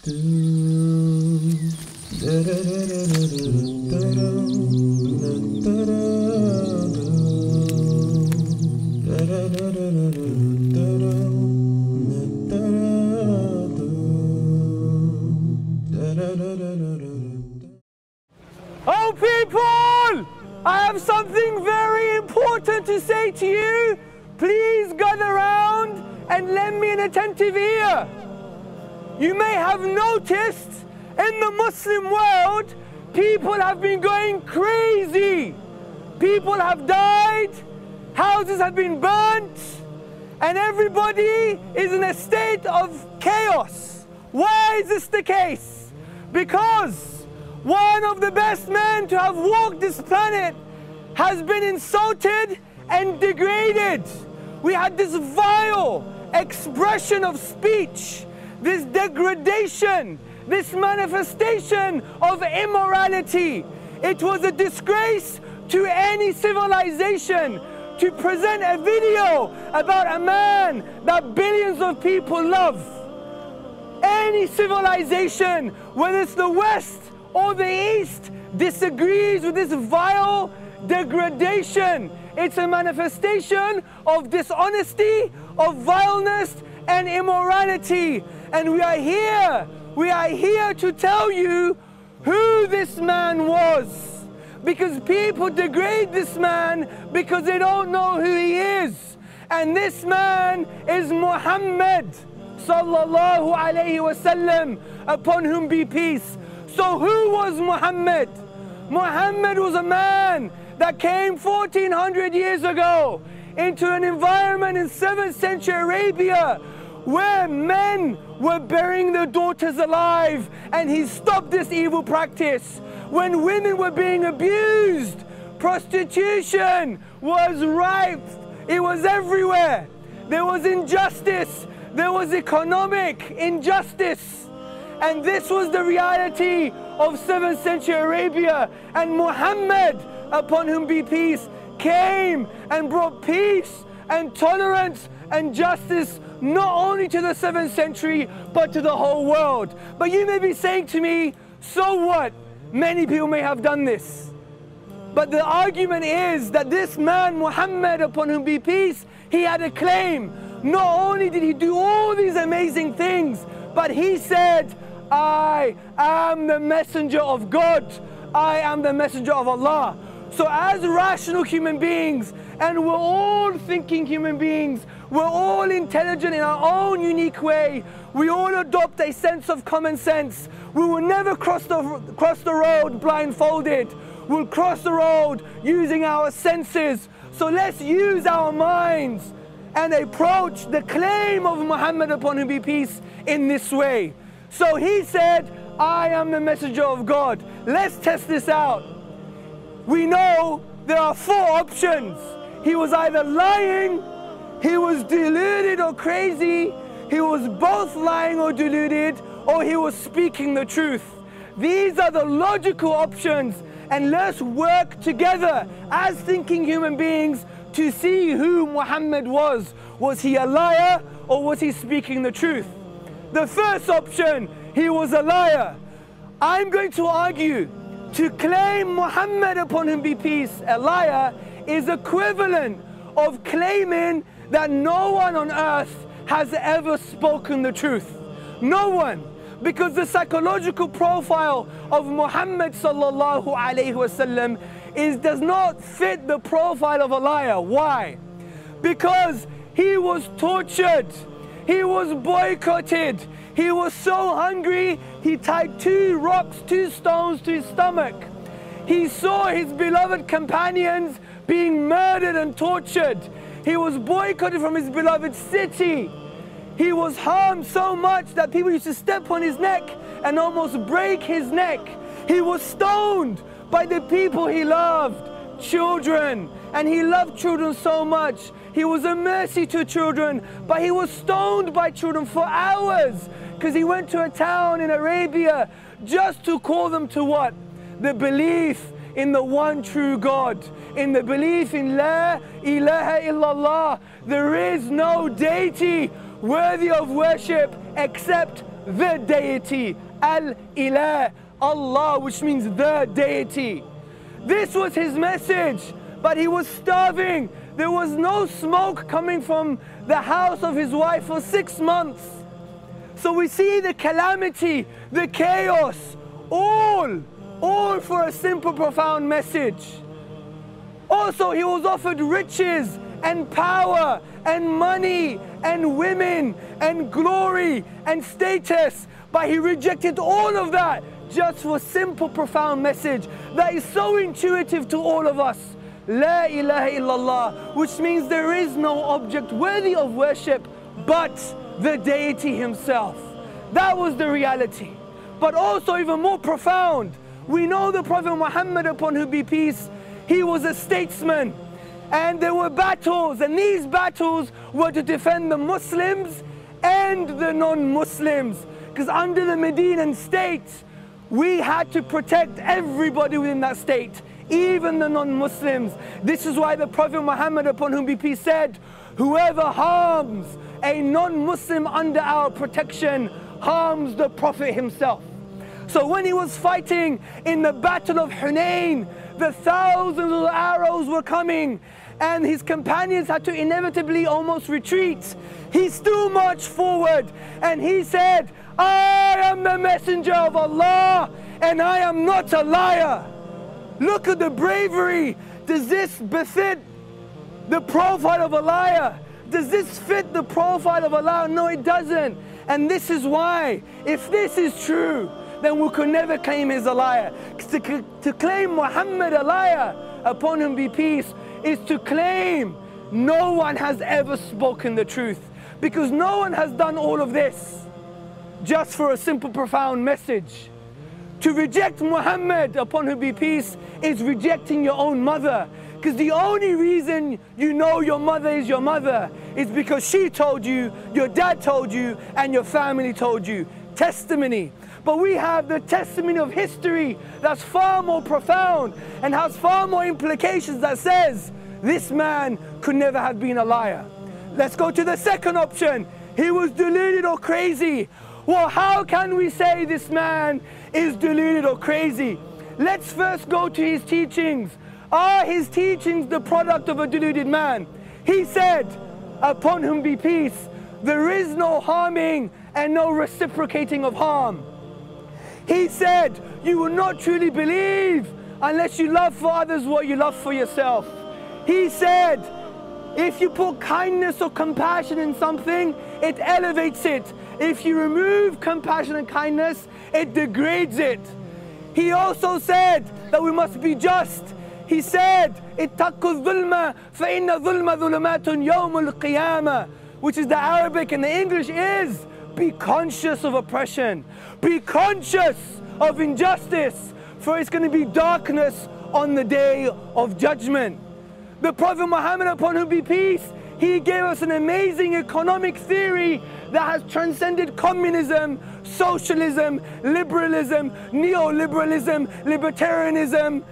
Oh people, I have something very important to say to you. Please gather round and lend me an attentive ear. You may have noticed in the Muslim world, people have been going crazy. People have died, houses have been burnt, and everybody is in a state of chaos. Why is this the case? Because one of the best men to have walked this planet has been insulted and degraded. We had this vile expression of speech, this degradation, this manifestation of immorality. It was a disgrace to any civilization to present a video about a man that billions of people love. Any civilization, whether it's the West or the East, disagrees with this vile degradation. It's a manifestation of dishonesty, of vileness and immorality. And we are here to tell you who this man was. Because people degrade this man because they don't know who he is. And this man is Muhammad sallallahu alayhi wasallam, upon whom be peace. So who was Muhammad? Muhammad was a man that came 1400 years ago into an environment in 7th century Arabia where men were burying their daughters alive, and he stopped this evil practice. When women were being abused, prostitution was rife, it was everywhere. There was injustice, there was economic injustice, and this was the reality of 7th century Arabia. And Muhammad, upon whom be peace, came and brought peace and tolerance and justice not only to the 7th century but to the whole world. But you may be saying to me, so what? Many people may have done this. But the argument is that this man Muhammad, upon whom be peace, he had a claim. Not only did he do all these amazing things, but he said, I am the messenger of God. I am the messenger of Allah. So as rational human beings, and we're all thinking human beings, we're all intelligent in our own unique way, we all adopt a sense of common sense. We will never cross the road blindfolded. We'll cross the road using our senses. So let's use our minds and approach the claim of Muhammad, upon whom be peace, in this way. So he said, I am the messenger of God. Let's test this out. We know there are 4 options. He was either lying, he was deluded or crazy, he was both lying or deluded, or he was speaking the truth. These are the logical options, and let's work together as thinking human beings to see who Muhammad was. Was he a liar, or was he speaking the truth? The first option, he was a liar. I'm going to argue, to claim Muhammad, upon whom be peace, a liar, is equivalent of claiming that no one on earth has ever spoken the truth. No one. Because the psychological profile of Muhammad sallallahu alayhi wasallam does not fit the profile of a liar. Why? Because he was tortured, he was boycotted, he was so hungry he tied 2 rocks, 2 stones to his stomach. He saw his beloved companions being murdered and tortured. He was boycotted from his beloved city. He was harmed so much that people used to step on his neck and almost break his neck. He was stoned by the people he loved, children, and he loved children so much. He was a mercy to children, but he was stoned by children for hours because he went to a town in Arabia just to call them to what? The belief in the one true God, in the belief in La ilaha illallah. There is no deity worthy of worship except the deity, al-ilah, Allah, which means the deity. This was his message, but he was starving. There was no smoke coming from the house of his wife for 6 months. So we see the calamity, the chaos, all for a simple, profound message. Also, he was offered riches and power and money and women and glory and status, but he rejected all of that just for a simple, profound message that is so intuitive to all of us. La ilaha illallah, which means there is no object worthy of worship but the deity himself. That was the reality. But also even more profound, we know the Prophet Muhammad, upon whom be peace, he was a statesman. And there were battles, and these battles were to defend the Muslims and the non-Muslims. Because under the Medinan state, we had to protect everybody within that state, even the non-Muslims. This is why the Prophet Muhammad, upon whom be peace, said, whoever harms a non-Muslim under our protection harms the Prophet himself. So when he was fighting in the battle of Hunain, the thousands of arrows were coming and his companions had to inevitably almost retreat. He still marched forward and he said, I am the messenger of Allah and I am not a liar. Look at the bravery. Does this befit the profile of a liar? Does this fit the profile of a liar? No, it doesn't. And this is why, if this is true, then we could never claim he's a liar. To claim Muhammad a liar, upon him be peace, is to claim no one has ever spoken the truth. Because no one has done all of this just for a simple, profound message. To reject Muhammad, upon whom be peace, is rejecting your own mother. Because the only reason you know your mother is your mother is because she told you, your dad told you, and your family told you. Testimony. But we have the testimony of history that's far more profound and has far more implications that says this man could never have been a liar. Let's go to the second option. He was deluded or crazy. Well, how can we say this man is deluded or crazy? Let's first go to his teachings. Are his teachings the product of a deluded man? He said, upon whom be peace, there is no harming and no reciprocating of harm. He said, you will not truly believe unless you love for others what you love for yourself. He said, if you put kindness or compassion in something, it elevates it. If you remove compassion and kindness, it degrades it. He also said that we must be just. He said, اتقوا الظلم فإن الظلم ظلمات يوم القيامة, which is the Arabic, and the English is, be conscious of oppression. Be conscious of injustice, for it's going to be darkness on the day of judgment. The Prophet Muhammad, upon whom be peace, he gave us an amazing economic theory that has transcended communism, socialism, liberalism, neoliberalism, libertarianism,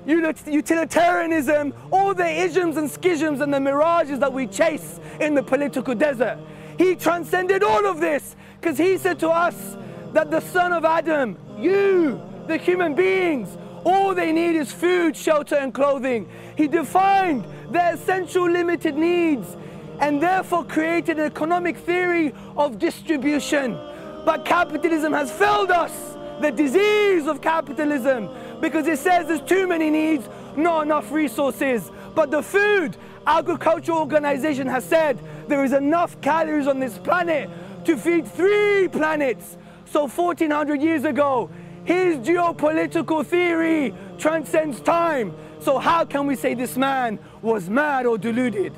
utilitarianism, all the isms and schisms and the mirages that we chase in the political desert. He transcended all of this because he said to us that the son of Adam, you, the human beings, all they need is food, shelter and clothing. He defined their essential limited needs and therefore created an economic theory of distribution. But capitalism has failed us, the disease of capitalism, because it says there's too many needs, not enough resources. But the Food Agricultural Organization has said there is enough calories on this planet to feed 3 planets. So 1400 years ago, his geopolitical theory transcends time. So how can we say this man was mad or deluded?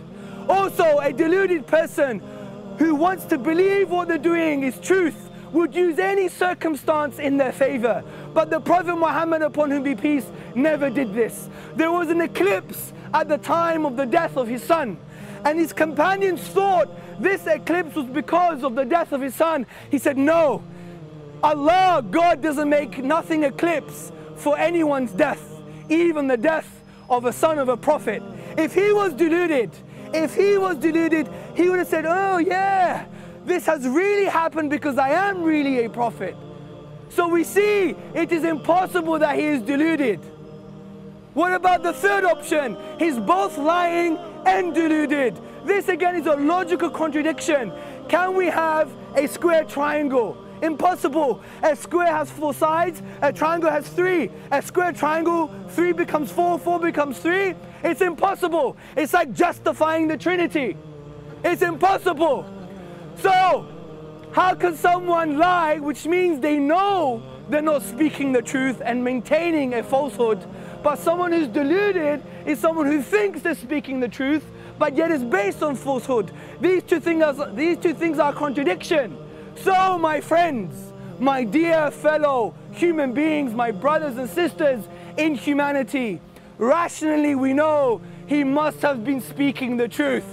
Also, a deluded person who wants to believe what they're doing is truth would use any circumstance in their favor. But the Prophet Muhammad, upon whom be peace, never did this. There was an eclipse at the time of the death of his son, and his companions thought this eclipse was because of the death of his son. He said, no, Allah, God doesn't make nothing eclipse for anyone's death, even the death of a son of a prophet. If he was deluded, he would have said, oh yeah, this has really happened because I am really a prophet. So we see it is impossible that he is deluded. What about the third option? He's both lying and deluded. This again is a logical contradiction. Can we have a square triangle? Impossible. A square has 4 sides, a triangle has 3. A square triangle, 3 becomes 4, 4 becomes 3. It's impossible. It's like justifying the Trinity. It's impossible. So, how can someone lie, which means they know they're not speaking the truth and maintaining a falsehood, but someone who's deluded is someone who thinks they're speaking the truth, but yet is based on falsehood. These two things are a contradiction. So, my friends, my dear fellow human beings, my brothers and sisters in humanity, rationally we know he must have been speaking the truth,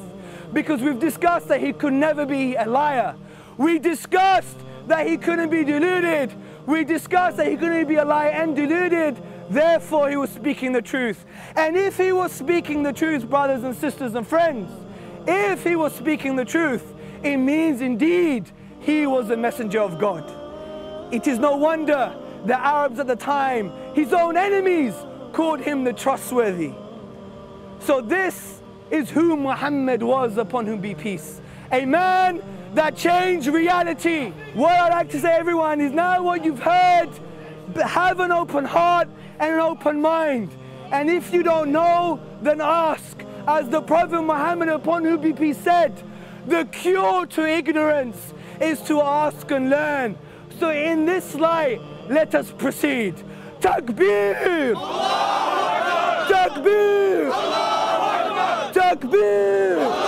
because we've discussed that he could never be a liar. We discussed that he couldn't be deluded. We discussed that he couldn't be a liar and deluded. Therefore, he was speaking the truth. And if he was speaking the truth, brothers and sisters and friends, if he was speaking the truth, it means indeed he was a messenger of God. It is no wonder the Arabs at the time, his own enemies, called him the trustworthy. So this is who Muhammad was, upon whom be peace. A man that changed reality. What I'd like to say, everyone, is now what you've heard, have an open heart and an open mind. And if you don't know, then ask. As the Prophet Muhammad, upon whom be peace, said, the cure to ignorance is to ask and learn. So in this light, let us proceed. Takbir! Takbir! Takbir!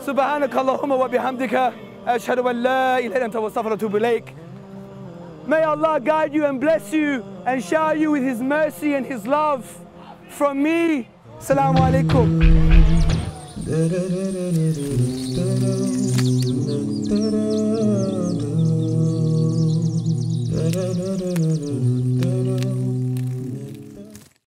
سبحانك اللهم وبحمدك أشهد أن لا إله إلا أنت وأستغفرك وأتوب إليك. May Allah guide you and bless you and shower you with His mercy and His love. From me, Assalamu alaikum.